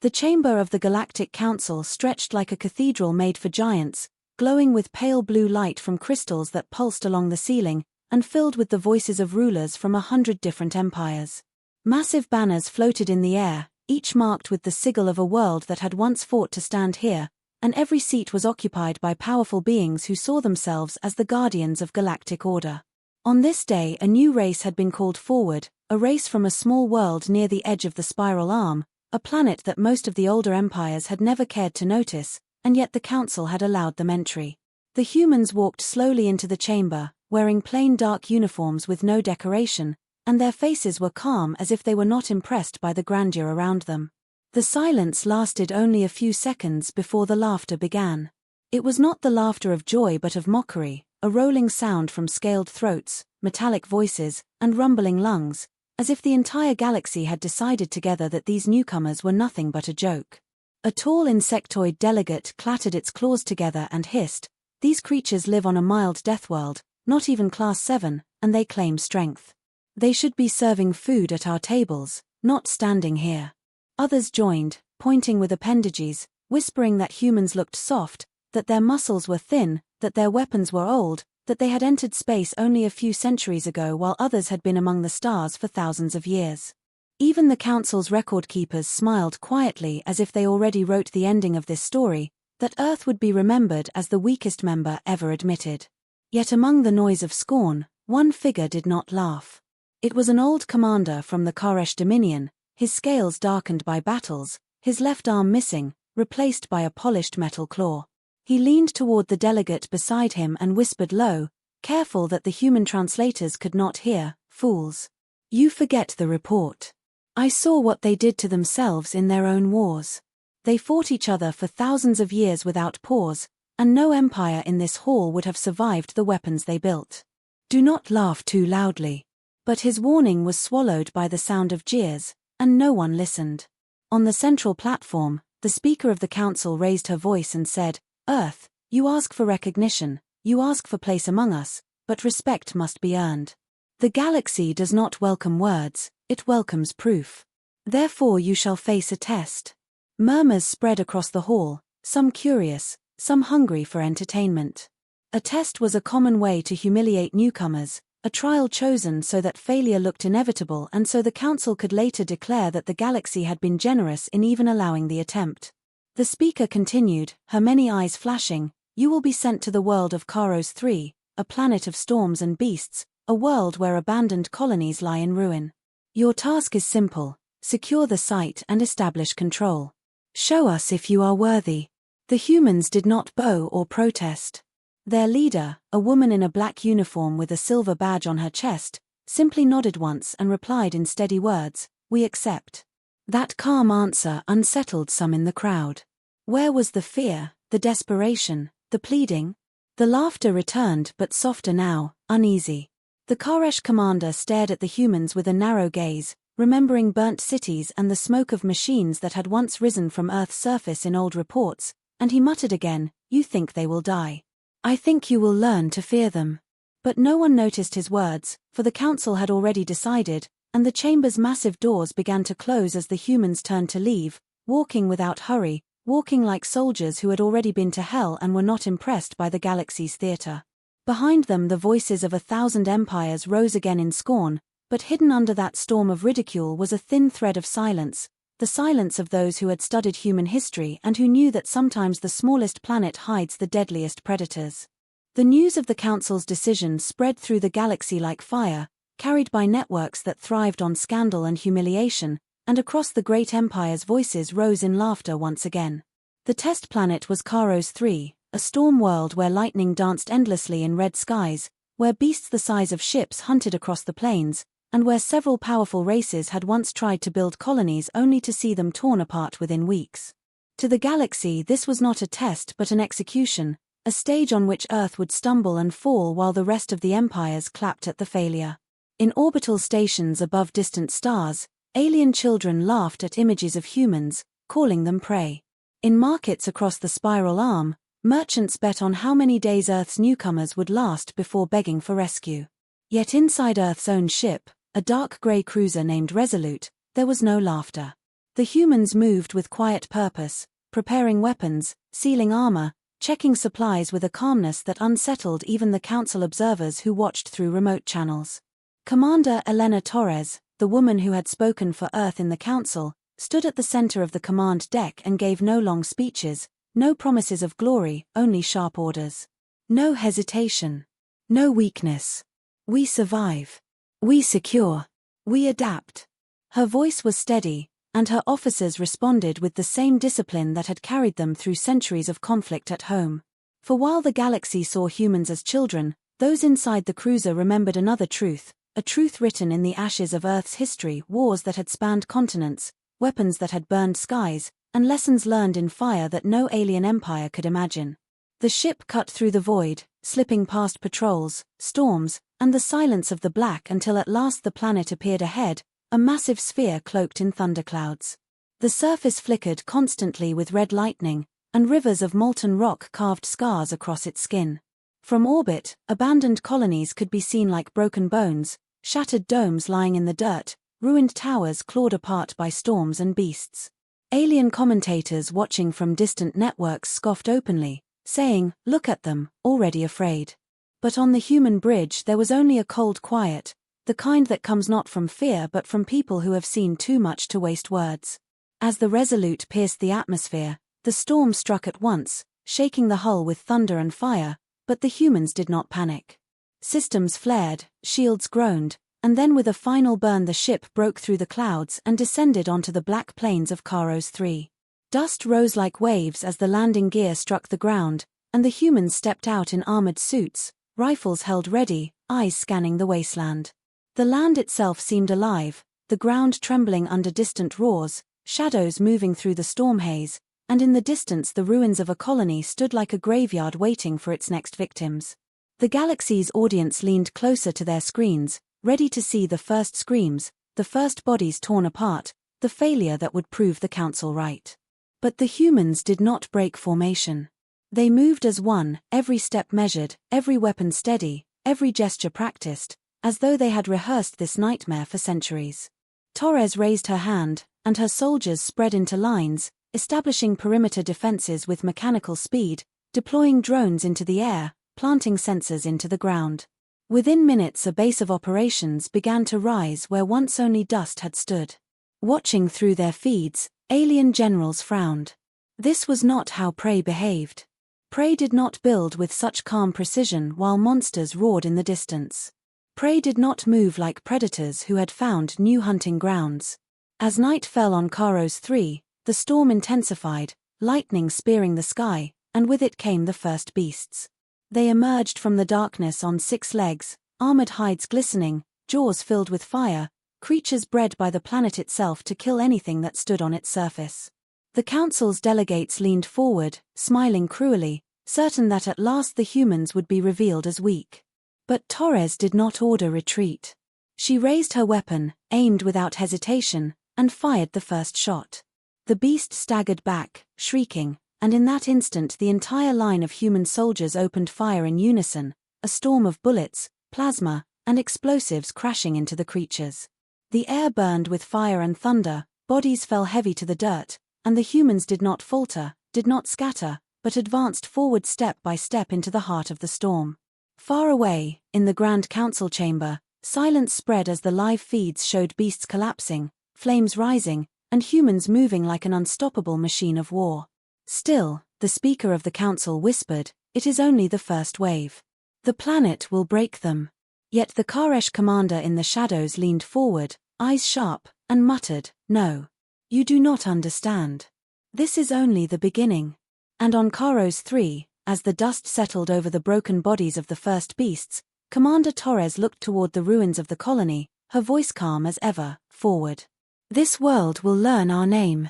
The chamber of the Galactic Council stretched like a cathedral made for giants, glowing with pale blue light from crystals that pulsed along the ceiling, and filled with the voices of rulers from 100 different empires. Massive banners floated in the air, each marked with the sigil of a world that had once fought to stand here, and every seat was occupied by powerful beings who saw themselves as the guardians of galactic order. On this day a new race had been called forward, a race from a small world near the edge of the spiral arm, a planet that most of the older empires had never cared to notice, and yet the council had allowed them entry. The humans walked slowly into the chamber, wearing plain dark uniforms with no decoration, and their faces were calm as if they were not impressed by the grandeur around them. The silence lasted only a few seconds before the laughter began. It was not the laughter of joy but of mockery, a rolling sound from scaled throats, metallic voices, and rumbling lungs, as if the entire galaxy had decided together that these newcomers were nothing but a joke. A tall insectoid delegate clattered its claws together and hissed, "These creatures live on a mild death world, not even class 7, and they claim strength. They should be serving food at our tables, not standing here." Others joined, pointing with appendages, whispering that humans looked soft, that their muscles were thin, that their weapons were old, that they had entered space only a few centuries ago while others had been among the stars for thousands of years. Even the council's record-keepers smiled quietly as if they already wrote the ending of this story, that Earth would be remembered as the weakest member ever admitted. Yet among the noise of scorn, one figure did not laugh. It was an old commander from the Karesh Dominion, his scales darkened by battles, his left arm missing, replaced by a polished metal claw. He leaned toward the delegate beside him and whispered low, careful that the human translators could not hear, "Fools. You forget the report. I saw what they did to themselves in their own wars. They fought each other for thousands of years without pause, and no empire in this hall would have survived the weapons they built. Do not laugh too loudly." But his warning was swallowed by the sound of jeers, and no one listened. On the central platform, the Speaker of the Council raised her voice and said, "Earth, you ask for recognition, you ask for place among us, but respect must be earned. The galaxy does not welcome words, it welcomes proof. Therefore you shall face a test." Murmurs spread across the hall, some curious, some hungry for entertainment. A test was a common way to humiliate newcomers, a trial chosen so that failure looked inevitable and so the council could later declare that the galaxy had been generous in even allowing the attempt. The speaker continued, her many eyes flashing, "You will be sent to the world of Karos 3, a planet of storms and beasts, a world where abandoned colonies lie in ruin. Your task is simple: secure the site and establish control. Show us if you are worthy." The humans did not bow or protest. Their leader, a woman in a black uniform with a silver badge on her chest, simply nodded once and replied in steady words, "We accept." That calm answer unsettled some in the crowd. Where was the fear, the desperation, the pleading? The laughter returned, but softer now, uneasy. The Karesh commander stared at the humans with a narrow gaze, remembering burnt cities and the smoke of machines that had once risen from Earth's surface in old reports, and he muttered again, "You think they will die. I think you will learn to fear them." But no one noticed his words, for the council had already decided, and the chamber's massive doors began to close as the humans turned to leave, walking without hurry, walking like soldiers who had already been to hell and were not impressed by the galaxy's theater. Behind them the voices of 1,000 empires rose again in scorn, but hidden under that storm of ridicule was a thin thread of silence, the silence of those who had studied human history and who knew that sometimes the smallest planet hides the deadliest predators. The news of the council's decision spread through the galaxy like fire, carried by networks that thrived on scandal and humiliation, and across the great empire's voices rose in laughter once again. The test planet was Karos 3, a storm world where lightning danced endlessly in red skies, where beasts the size of ships hunted across the plains, and where several powerful races had once tried to build colonies only to see them torn apart within weeks. To the galaxy this was not a test but an execution, a stage on which Earth would stumble and fall while the rest of the empires clapped at the failure. In orbital stations above distant stars, alien children laughed at images of humans, calling them prey. In markets across the spiral arm, merchants bet on how many days Earth's newcomers would last before begging for rescue. Yet inside Earth's own ship, a dark grey cruiser named Resolute, there was no laughter. The humans moved with quiet purpose, preparing weapons, sealing armor, checking supplies with a calmness that unsettled even the council observers who watched through remote channels. Commander Elena Torres, the woman who had spoken for Earth in the council, stood at the center of the command deck and gave no long speeches, no promises of glory, only sharp orders. No hesitation. No weakness. We survive. We secure. We adapt. Her voice was steady, and her officers responded with the same discipline that had carried them through centuries of conflict at home. For while the galaxy saw humans as children, those inside the cruiser remembered another truth, a truth written in the ashes of Earth's history, wars that had spanned continents, weapons that had burned skies, and lessons learned in fire that no alien empire could imagine. The ship cut through the void, slipping past patrols, storms, and the silence of the black until at last the planet appeared ahead, a massive sphere cloaked in thunderclouds. The surface flickered constantly with red lightning, and rivers of molten rock carved scars across its skin. From orbit, abandoned colonies could be seen like broken bones, shattered domes lying in the dirt, ruined towers clawed apart by storms and beasts. Alien commentators watching from distant networks scoffed openly, saying, "Look at them, already afraid." But on the human bridge there was only a cold quiet, the kind that comes not from fear but from people who have seen too much to waste words. As the Resolute pierced the atmosphere, the storm struck at once, shaking the hull with thunder and fire, but the humans did not panic. Systems flared, shields groaned, and then with a final burn the ship broke through the clouds and descended onto the black plains of Karos 3. Dust rose like waves as the landing gear struck the ground, and the humans stepped out in armored suits, rifles held ready, eyes scanning the wasteland. The land itself seemed alive, the ground trembling under distant roars, shadows moving through the storm haze, and in the distance the ruins of a colony stood like a graveyard waiting for its next victims. The galaxy's audience leaned closer to their screens, ready to see the first screams, the first bodies torn apart, the failure that would prove the council right. But the humans did not break formation. They moved as one, every step measured, every weapon steady, every gesture practiced, as though they had rehearsed this nightmare for centuries. Torres raised her hand, and her soldiers spread into lines, establishing perimeter defenses with mechanical speed, deploying drones into the air, planting sensors into the ground. Within minutes a base of operations began to rise where once only dust had stood. Watching through their feeds, alien generals frowned. This was not how prey behaved. Prey did not build with such calm precision while monsters roared in the distance. Prey did not move like predators who had found new hunting grounds. As night fell on Karos 3, the storm intensified, lightning spearing the sky, and with it came the first beasts. They emerged from the darkness on 6 legs, armored hides glistening, jaws filled with fire, creatures bred by the planet itself to kill anything that stood on its surface. The council's delegates leaned forward, smiling cruelly, certain that at last the humans would be revealed as weak. But Torres did not order retreat. She raised her weapon, aimed without hesitation, and fired the first shot. The beast staggered back, shrieking, and in that instant the entire line of human soldiers opened fire in unison, a storm of bullets, plasma, and explosives crashing into the creatures. The air burned with fire and thunder, bodies fell heavy to the dirt, and the humans did not falter, did not scatter, but advanced forward step by step into the heart of the storm. Far away, in the Grand Council chamber, silence spread as the live feeds showed beasts collapsing, flames rising, and humans moving like an unstoppable machine of war. Still, the Speaker of the Council whispered, "It is only the first wave. The planet will break them." Yet the Karesh commander in the shadows leaned forward, eyes sharp, and muttered, "No. You do not understand. This is only the beginning." And on Karos 3, as the dust settled over the broken bodies of the first beasts, Commander Torres looked toward the ruins of the colony, her voice calm as ever, "Forward. This world will learn our name."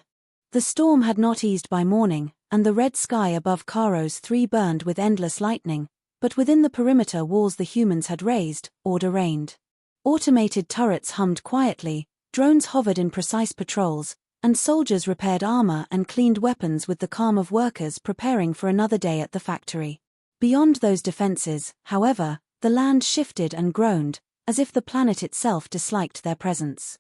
The storm had not eased by morning, and the red sky above Karos 3 burned with endless lightning, but within the perimeter walls the humans had raised, order reigned. Automated turrets hummed quietly, drones hovered in precise patrols, and soldiers repaired armor and cleaned weapons with the calm of workers preparing for another day at the factory. Beyond those defenses, however, the land shifted and groaned, as if the planet itself disliked their presence.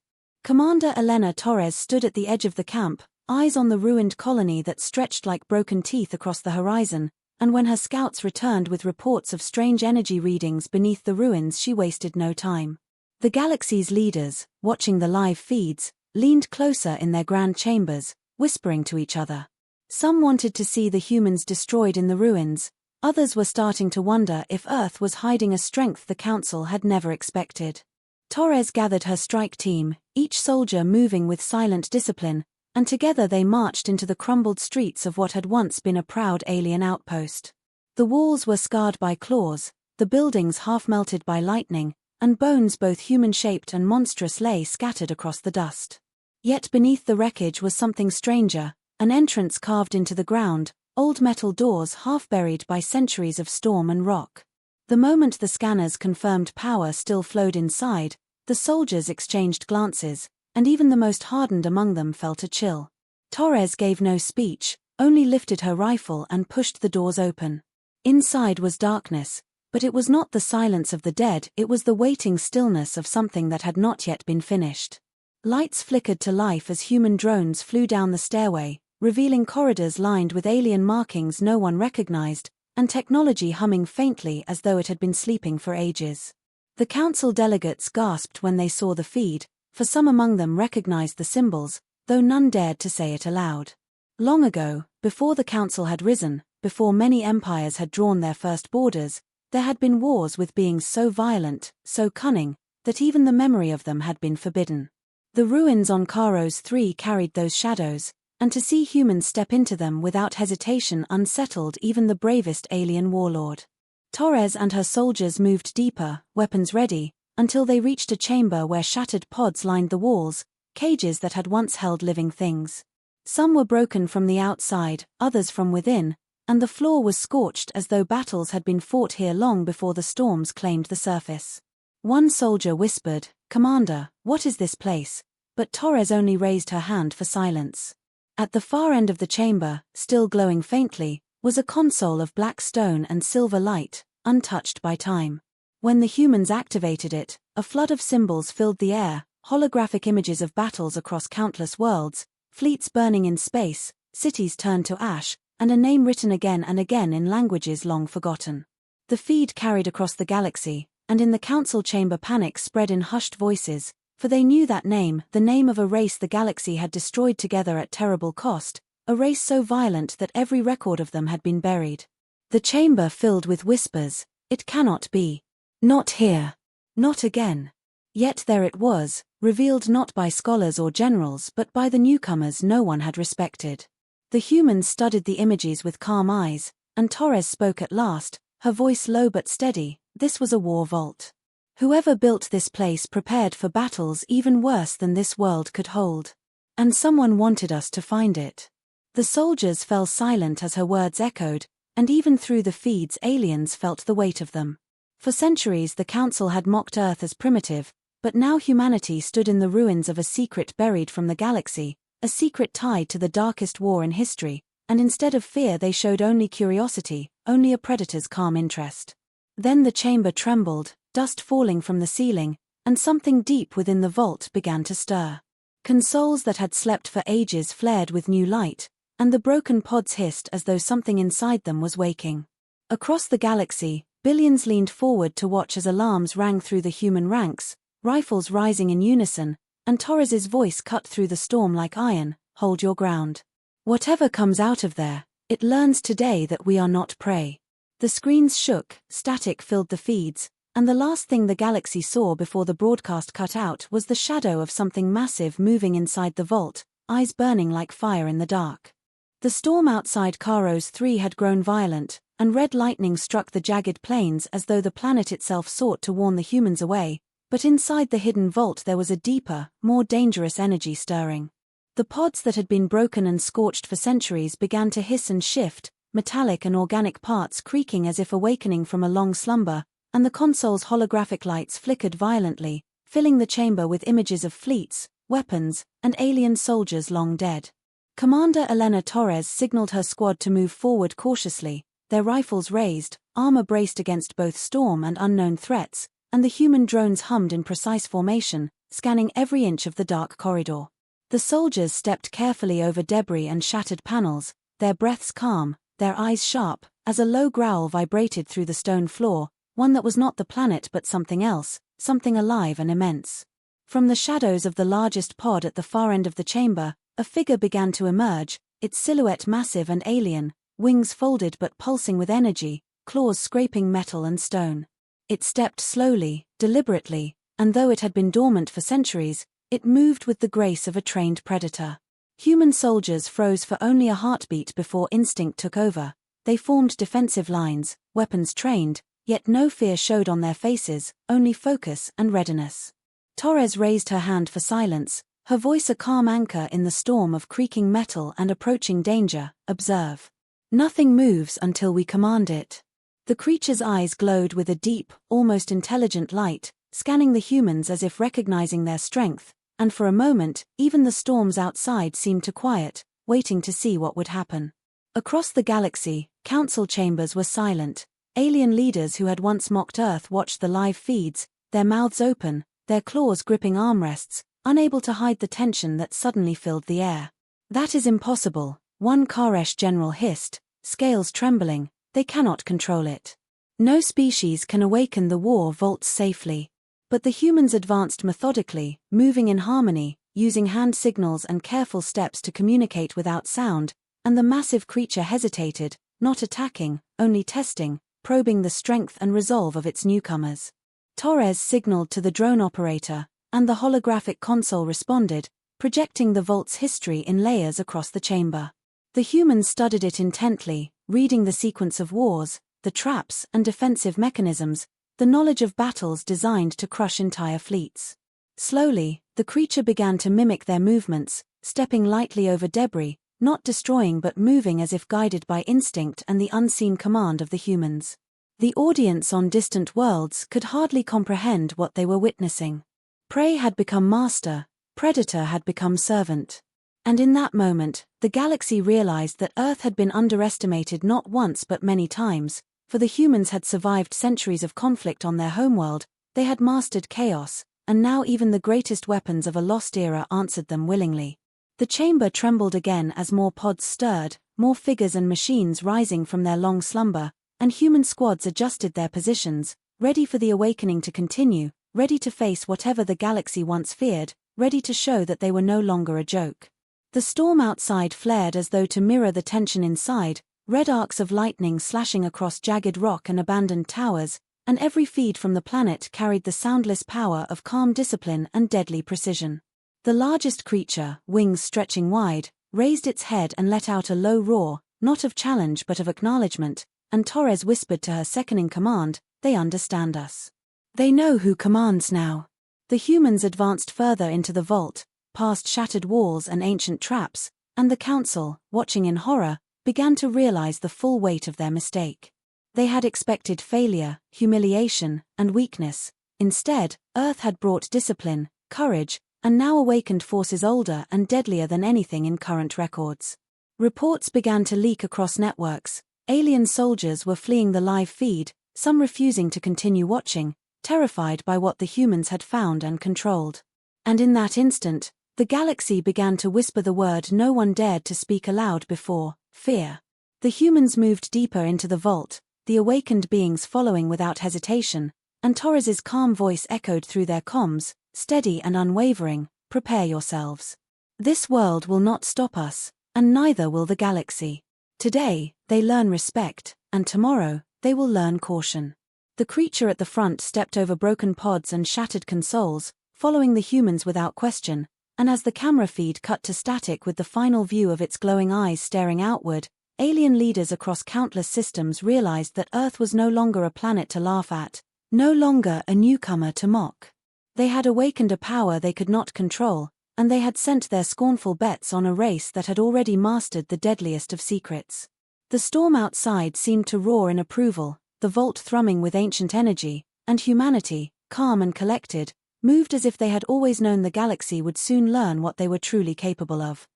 Commander Elena Torres stood at the edge of the camp, eyes on the ruined colony that stretched like broken teeth across the horizon, and when her scouts returned with reports of strange energy readings beneath the ruins, she wasted no time. The galaxy's leaders, watching the live feeds, leaned closer in their grand chambers, whispering to each other. Some wanted to see the humans destroyed in the ruins, others were starting to wonder if Earth was hiding a strength the Council had never expected. Torres gathered her strike team, each soldier moving with silent discipline, and together they marched into the crumbled streets of what had once been a proud alien outpost. The walls were scarred by claws, the buildings half-melted by lightning, and bones both human-shaped and monstrous lay scattered across the dust. Yet beneath the wreckage was something stranger, an entrance carved into the ground, old metal doors half-buried by centuries of storm and rock. The moment the scanners confirmed power still flowed inside, the soldiers exchanged glances, and even the most hardened among them felt a chill. Torres gave no speech, only lifted her rifle and pushed the doors open. Inside was darkness, but it was not the silence of the dead, it was the waiting stillness of something that had not yet been finished. Lights flickered to life as human drones flew down the stairway, revealing corridors lined with alien markings no one recognized, and technology humming faintly as though it had been sleeping for ages. The council delegates gasped when they saw the feed, for some among them recognized the symbols, though none dared to say it aloud. Long ago, before the council had risen, before many empires had drawn their first borders, there had been wars with beings so violent, so cunning, that even the memory of them had been forbidden. The ruins on Karos 3 carried those shadows, and to see humans step into them without hesitation unsettled even the bravest alien warlord. Torres and her soldiers moved deeper, weapons ready, until they reached a chamber where shattered pods lined the walls, cages that had once held living things. Some were broken from the outside, others from within, and the floor was scorched as though battles had been fought here long before the storms claimed the surface. One soldier whispered, "Commander, what is this place?" But Torres only raised her hand for silence. At the far end of the chamber, still glowing faintly, was a console of black stone and silver light, untouched by time. When the humans activated it, a flood of symbols filled the air, holographic images of battles across countless worlds, fleets burning in space, cities turned to ash, and a name written again and again in languages long forgotten. The feed carried across the galaxy, and in the council chamber panic spread in hushed voices, for they knew that name, the name of a race the galaxy had destroyed together at terrible cost, a race so violent that every record of them had been buried. The chamber filled with whispers, "It cannot be. Not here. Not again." Yet there it was, revealed not by scholars or generals but by the newcomers no one had respected. The humans studied the images with calm eyes, and Torres spoke at last, her voice low but steady. This was a war vault. Whoever built this place prepared for battles even worse than this world could hold. And someone wanted us to find it. The soldiers fell silent as her words echoed, and even through the feeds aliens felt the weight of them. For centuries the Council had mocked Earth as primitive, but now humanity stood in the ruins of a secret buried from the galaxy, a secret tied to the darkest war in history, and instead of fear they showed only curiosity, only a predator's calm interest. Then the chamber trembled, dust falling from the ceiling, and something deep within the vault began to stir. Consoles that had slept for ages flared with new light, and the broken pods hissed as though something inside them was waking. Across the galaxy, billions leaned forward to watch as alarms rang through the human ranks, rifles rising in unison, and Torres's voice cut through the storm like iron, "Hold your ground. Whatever comes out of there, it learns today that we are not prey." The screens shook, static filled the feeds, and the last thing the galaxy saw before the broadcast cut out was the shadow of something massive moving inside the vault, eyes burning like fire in the dark. The storm outside Karos 3 had grown violent, and red lightning struck the jagged plains as though the planet itself sought to warn the humans away, but inside the hidden vault there was a deeper, more dangerous energy stirring. The pods that had been broken and scorched for centuries began to hiss and shift, metallic and organic parts creaking as if awakening from a long slumber, and the console's holographic lights flickered violently, filling the chamber with images of fleets, weapons, and alien soldiers long dead. Commander Elena Torres signaled her squad to move forward cautiously, their rifles raised, armor braced against both storm and unknown threats, and the human drones hummed in precise formation, scanning every inch of the dark corridor. The soldiers stepped carefully over debris and shattered panels, their breaths calm, their eyes sharp, as a low growl vibrated through the stone floor, one that was not the planet but something else, something alive and immense. From the shadows of the largest pod at the far end of the chamber, a figure began to emerge, its silhouette massive and alien, wings folded but pulsing with energy, claws scraping metal and stone. It stepped slowly, deliberately, and though it had been dormant for centuries, it moved with the grace of a trained predator. Human soldiers froze for only a heartbeat before instinct took over. They formed defensive lines, weapons trained, yet no fear showed on their faces, only focus and readiness. Torres raised her hand for silence, her voice a calm anchor in the storm of creaking metal and approaching danger. Observe. Nothing moves until we command it. The creature's eyes glowed with a deep, almost intelligent light, scanning the humans as if recognizing their strength, and for a moment, even the storms outside seemed to quiet, waiting to see what would happen. Across the galaxy, council chambers were silent. Alien leaders who had once mocked Earth watched the live feeds, their mouths open, their claws gripping armrests, unable to hide the tension that suddenly filled the air. "That is impossible," one Karesh general hissed, scales trembling. "They cannot control it. No species can awaken the war vaults safely." But the humans advanced methodically, moving in harmony, using hand signals and careful steps to communicate without sound, and the massive creature hesitated, not attacking, only testing, probing the strength and resolve of its newcomers. Torres signaled to the drone operator, and the holographic console responded, projecting the vault's history in layers across the chamber. The humans studied it intently, reading the sequence of wars, the traps and defensive mechanisms, the knowledge of battles designed to crush entire fleets. Slowly, the creature began to mimic their movements, stepping lightly over debris, not destroying but moving as if guided by instinct and the unseen command of the humans. The audience on distant worlds could hardly comprehend what they were witnessing. Prey had become master, predator had become servant. And in that moment, the galaxy realized that Earth had been underestimated not once but many times. For the humans had survived centuries of conflict on their homeworld, they had mastered chaos, and now even the greatest weapons of a lost era answered them willingly. The chamber trembled again as more pods stirred, more figures and machines rising from their long slumber, and human squads adjusted their positions, ready for the awakening to continue, ready to face whatever the galaxy once feared, ready to show that they were no longer a joke. The storm outside flared as though to mirror the tension inside, red arcs of lightning slashing across jagged rock and abandoned towers, and every feed from the planet carried the soundless power of calm discipline and deadly precision. The largest creature, wings stretching wide, raised its head and let out a low roar, not of challenge but of acknowledgement, and Torres whispered to her second in command, "They understand us. They know who commands now." The humans advanced further into the vault, past shattered walls and ancient traps, and the council, watching in horror, began to realize the full weight of their mistake. They had expected failure, humiliation, and weakness. Instead, Earth had brought discipline, courage, and now awakened forces older and deadlier than anything in current records. Reports began to leak across networks. Alien soldiers were fleeing the live feed, some refusing to continue watching, terrified by what the humans had found and controlled. And in that instant, the galaxy began to whisper the word no one dared to speak aloud before: fear. The humans moved deeper into the vault, the awakened beings following without hesitation, and Torres's calm voice echoed through their comms, steady and unwavering, "Prepare yourselves. This world will not stop us, and neither will the galaxy. Today, they learn respect, and tomorrow, they will learn caution." The creature at the front stepped over broken pods and shattered consoles, following the humans without question, and as the camera feed cut to static with the final view of its glowing eyes staring outward, alien leaders across countless systems realized that Earth was no longer a planet to laugh at, no longer a newcomer to mock. They had awakened a power they could not control, and they had sent their scornful bets on a race that had already mastered the deadliest of secrets. The storm outside seemed to roar in approval, the vault thrumming with ancient energy, and humanity, calm and collected, moved as if they had always known the galaxy would soon learn what they were truly capable of.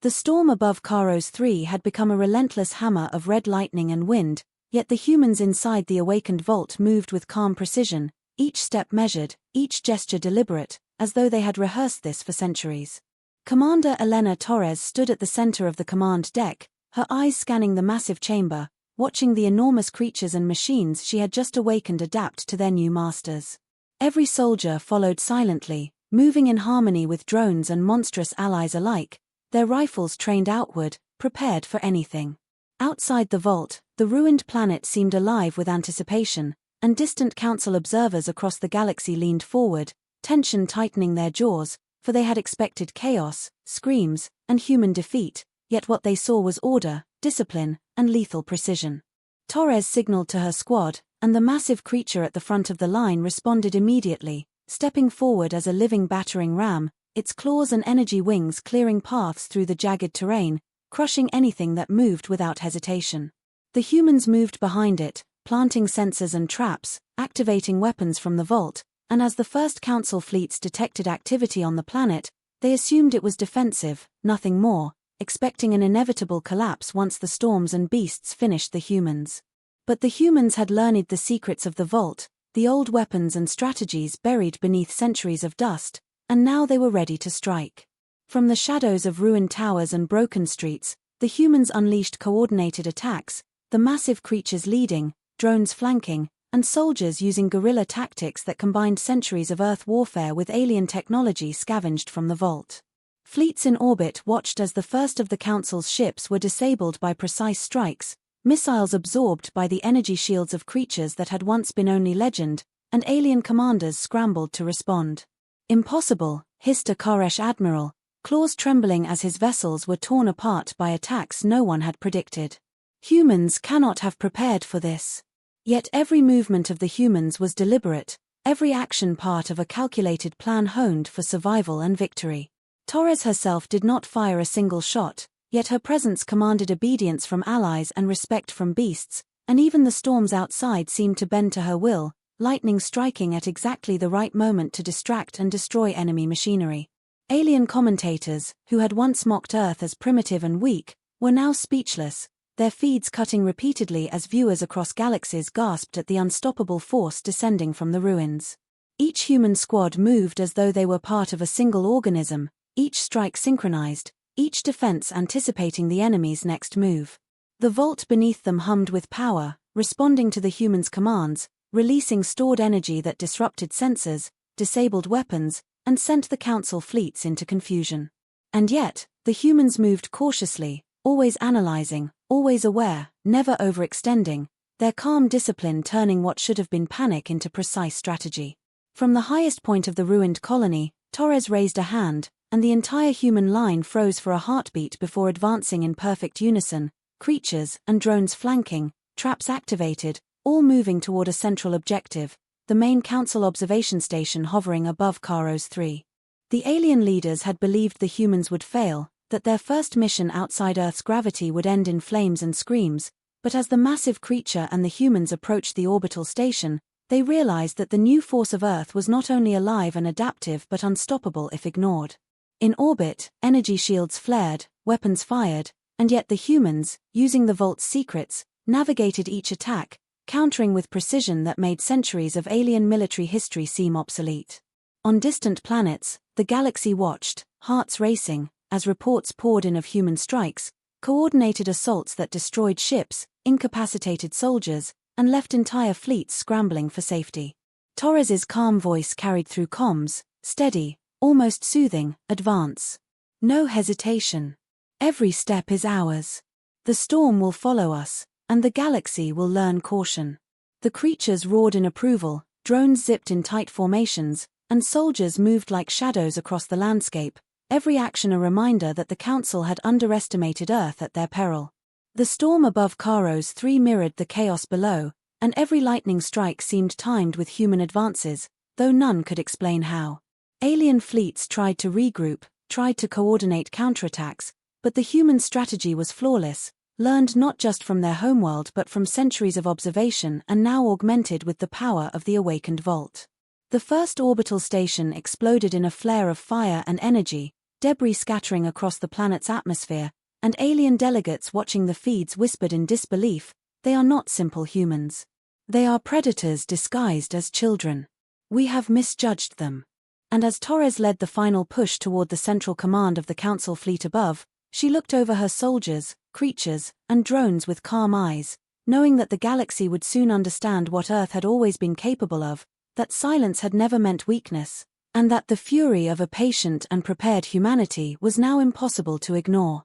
The storm above Karos 3 had become a relentless hammer of red lightning and wind, yet the humans inside the awakened vault moved with calm precision, each step measured, each gesture deliberate, as though they had rehearsed this for centuries. Commander Elena Torres stood at the center of the command deck, her eyes scanning the massive chamber, watching the enormous creatures and machines she had just awakened adapt to their new masters. Every soldier followed silently, moving in harmony with drones and monstrous allies alike, their rifles trained outward, prepared for anything. Outside the vault, the ruined planet seemed alive with anticipation, and distant council observers across the galaxy leaned forward, tension tightening their jaws, for they had expected chaos, screams, and human defeat, yet what they saw was order, discipline, and lethal precision. Torres signaled to her squad, and the massive creature at the front of the line responded immediately, stepping forward as a living battering ram, its claws and energy wings clearing paths through the jagged terrain, crushing anything that moved without hesitation. The humans moved behind it, planting sensors and traps, activating weapons from the vault, and as the first council fleets detected activity on the planet, they assumed it was defensive, nothing more, expecting an inevitable collapse once the storms and beasts finished the humans. But the humans had learned the secrets of the vault, the old weapons and strategies buried beneath centuries of dust, and now they were ready to strike. From the shadows of ruined towers and broken streets, the humans unleashed coordinated attacks, the massive creatures leading, drones flanking, and soldiers using guerrilla tactics that combined centuries of Earth warfare with alien technology scavenged from the vault. Fleets in orbit watched as the first of the Council's ships were disabled by precise strikes, missiles absorbed by the energy shields of creatures that had once been only legend, and alien commanders scrambled to respond. Impossible, hissed a Koresh admiral, claws trembling as his vessels were torn apart by attacks no one had predicted. Humans cannot have prepared for this. Yet every movement of the humans was deliberate, every action part of a calculated plan honed for survival and victory. Torres herself did not fire a single shot, yet her presence commanded obedience from allies and respect from beasts, and even the storms outside seemed to bend to her will, lightning striking at exactly the right moment to distract and destroy enemy machinery. Alien commentators, who had once mocked Earth as primitive and weak, were now speechless, their feeds cutting repeatedly as viewers across galaxies gasped at the unstoppable force descending from the ruins. Each human squad moved as though they were part of a single organism, each strike synchronized, each defense anticipating the enemy's next move. The vault beneath them hummed with power, responding to the humans' commands, releasing stored energy that disrupted sensors, disabled weapons, and sent the Council fleets into confusion. And yet, the humans moved cautiously, always analyzing, always aware, never overextending, their calm discipline turning what should have been panic into precise strategy. From the highest point of the ruined colony, Torres raised a hand, and the entire human line froze for a heartbeat before advancing in perfect unison, creatures and drones flanking, traps activated, all moving toward a central objective, the main Council observation station hovering above Karos 3. The alien leaders had believed the humans would fail, that their first mission outside Earth's gravity would end in flames and screams, but as the massive creature and the humans approached the orbital station, they realized that the new force of Earth was not only alive and adaptive but unstoppable if ignored. In orbit, energy shields flared, weapons fired, and yet the humans, using the vault's secrets, navigated each attack, countering with precision that made centuries of alien military history seem obsolete. On distant planets, the galaxy watched, hearts racing, as reports poured in of human strikes, coordinated assaults that destroyed ships, incapacitated soldiers, and left entire fleets scrambling for safety. Torres's calm voice carried through comms, steady, almost soothing, advance. No hesitation. Every step is ours. The storm will follow us, and the galaxy will learn caution. The creatures roared in approval, drones zipped in tight formations, and soldiers moved like shadows across the landscape, every action a reminder that the Council had underestimated Earth at their peril. The storm above Karos 3 mirrored the chaos below, and every lightning strike seemed timed with human advances, though none could explain how. Alien fleets tried to regroup, tried to coordinate counterattacks, but the human strategy was flawless, learned not just from their homeworld but from centuries of observation and now augmented with the power of the awakened vault. The first orbital station exploded in a flare of fire and energy, debris scattering across the planet's atmosphere, and alien delegates watching the feeds whispered in disbelief, "They are not simple humans. They are predators disguised as children. We have misjudged them." and as Torres led the final push toward the central command of the Council fleet above, she looked over her soldiers, creatures, and drones with calm eyes, knowing that the galaxy would soon understand what Earth had always been capable of, that silence had never meant weakness, and that the fury of a patient and prepared humanity was now impossible to ignore.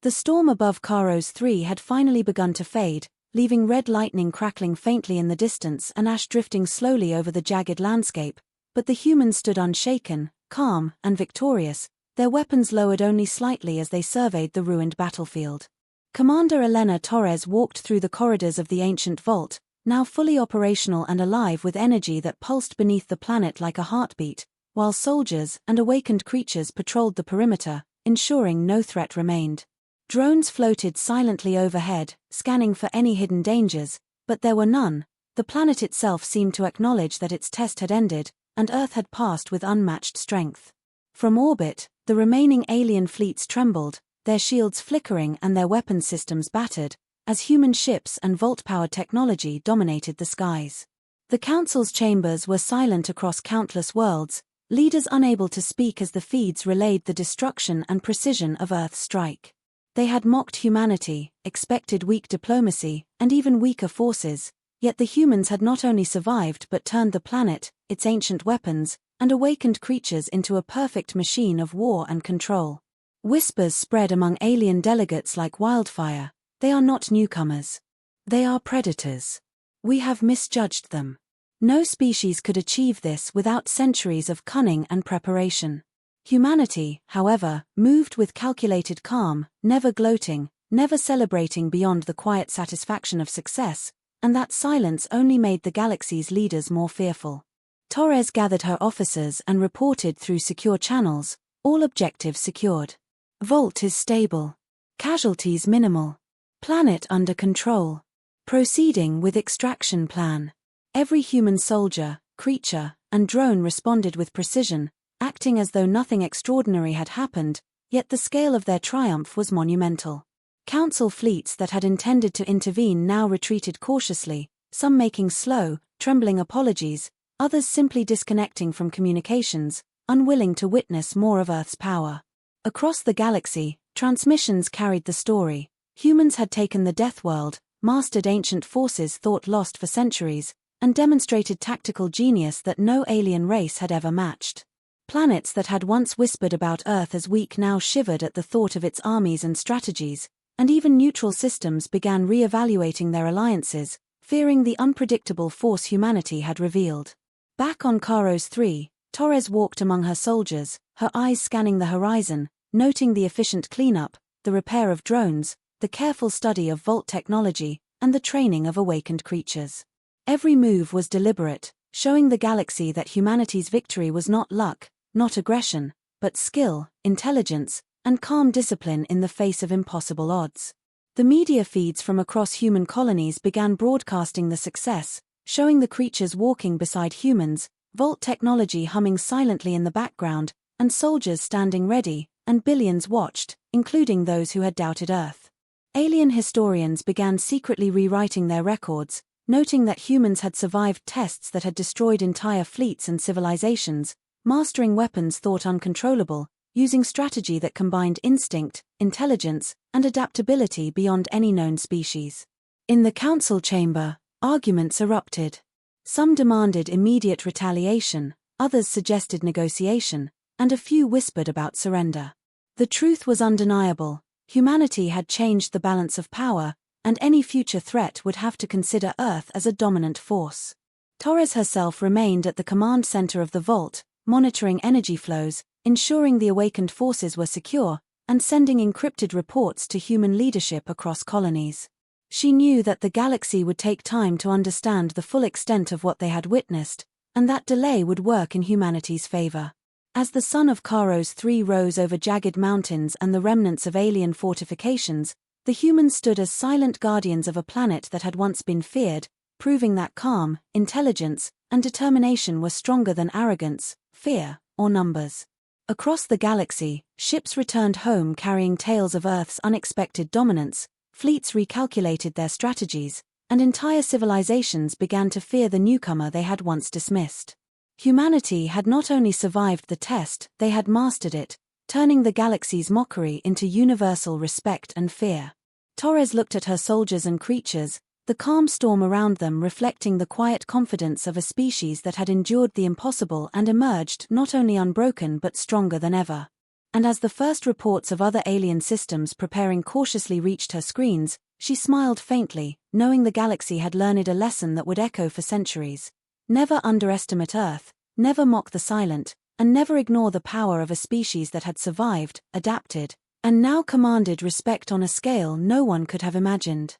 The storm above Karos 3 had finally begun to fade, leaving red lightning crackling faintly in the distance and ash drifting slowly over the jagged landscape, but the humans stood unshaken, calm, and victorious, their weapons lowered only slightly as they surveyed the ruined battlefield. Commander Elena Torres walked through the corridors of the ancient vault, now fully operational and alive with energy that pulsed beneath the planet like a heartbeat, while soldiers and awakened creatures patrolled the perimeter, ensuring no threat remained. Drones floated silently overhead, scanning for any hidden dangers, but there were none. The planet itself seemed to acknowledge that its test had ended, and Earth had passed with unmatched strength. From orbit, the remaining alien fleets trembled, their shields flickering and their weapons systems battered, as human ships and vault-powered technology dominated the skies. The Council's chambers were silent across countless worlds, leaders unable to speak as the feeds relayed the destruction and precision of Earth's strike. They had mocked humanity, expected weak diplomacy, and even weaker forces, yet the humans had not only survived but turned the planet, its ancient weapons, and awakened creatures into a perfect machine of war and control. Whispers spread among alien delegates like wildfire. They are not newcomers. They are predators. We have misjudged them. No species could achieve this without centuries of cunning and preparation. Humanity, however, moved with calculated calm, never gloating, never celebrating beyond the quiet satisfaction of success, and that silence only made the galaxy's leaders more fearful. Torres gathered her officers and reported through secure channels, all objectives secured. Vault is stable. Casualties minimal. Planet under control. Proceeding with extraction plan. Every human soldier, creature, and drone responded with precision, acting as though nothing extraordinary had happened, yet the scale of their triumph was monumental. Council fleets that had intended to intervene now retreated cautiously, some making slow, trembling apologies, others simply disconnecting from communications, unwilling to witness more of Earth's power. Across the galaxy, transmissions carried the story. Humans had taken the Death World, mastered ancient forces thought lost for centuries, and demonstrated tactical genius that no alien race had ever matched. Planets that had once whispered about Earth as weak now shivered at the thought of its armies and strategies, and even neutral systems began re-evaluating their alliances, fearing the unpredictable force humanity had revealed. Back on Karos 3, Torres walked among her soldiers, her eyes scanning the horizon, noting the efficient cleanup, the repair of drones, the careful study of vault technology, and the training of awakened creatures. Every move was deliberate, showing the galaxy that humanity's victory was not luck, not aggression, but skill, intelligence, and calm discipline in the face of impossible odds. The media feeds from across human colonies began broadcasting the success, showing the creatures walking beside humans, vault technology humming silently in the background, and soldiers standing ready, and billions watched, including those who had doubted Earth. Alien historians began secretly rewriting their records, noting that humans had survived tests that had destroyed entire fleets and civilizations, mastering weapons thought uncontrollable, using strategy that combined instinct, intelligence, and adaptability beyond any known species. In the council chamber, arguments erupted. Some demanded immediate retaliation, others suggested negotiation, and a few whispered about surrender. The truth was undeniable. Humanity had changed the balance of power, and any future threat would have to consider Earth as a dominant force. Torres herself remained at the command center of the vault, monitoring energy flows, ensuring the awakened forces were secure, and sending encrypted reports to human leadership across colonies. She knew that the galaxy would take time to understand the full extent of what they had witnessed, and that delay would work in humanity's favor. As the sun of Karos 3 rose over jagged mountains and the remnants of alien fortifications, the humans stood as silent guardians of a planet that had once been feared, proving that calm, intelligence, and determination were stronger than arrogance, fear, or numbers. Across the galaxy, ships returned home carrying tales of Earth's unexpected dominance, fleets recalculated their strategies, and entire civilizations began to fear the newcomer they had once dismissed. Humanity had not only survived the test, they had mastered it, turning the galaxy's mockery into universal respect and fear. Torres looked at her soldiers and creatures, the calm storm around them reflecting the quiet confidence of a species that had endured the impossible and emerged not only unbroken but stronger than ever. And as the first reports of other alien systems preparing cautiously reached her screens, she smiled faintly, knowing the galaxy had learned a lesson that would echo for centuries. Never underestimate Earth, never mock the silent, and never ignore the power of a species that had survived, adapted, and now commanded respect on a scale no one could have imagined.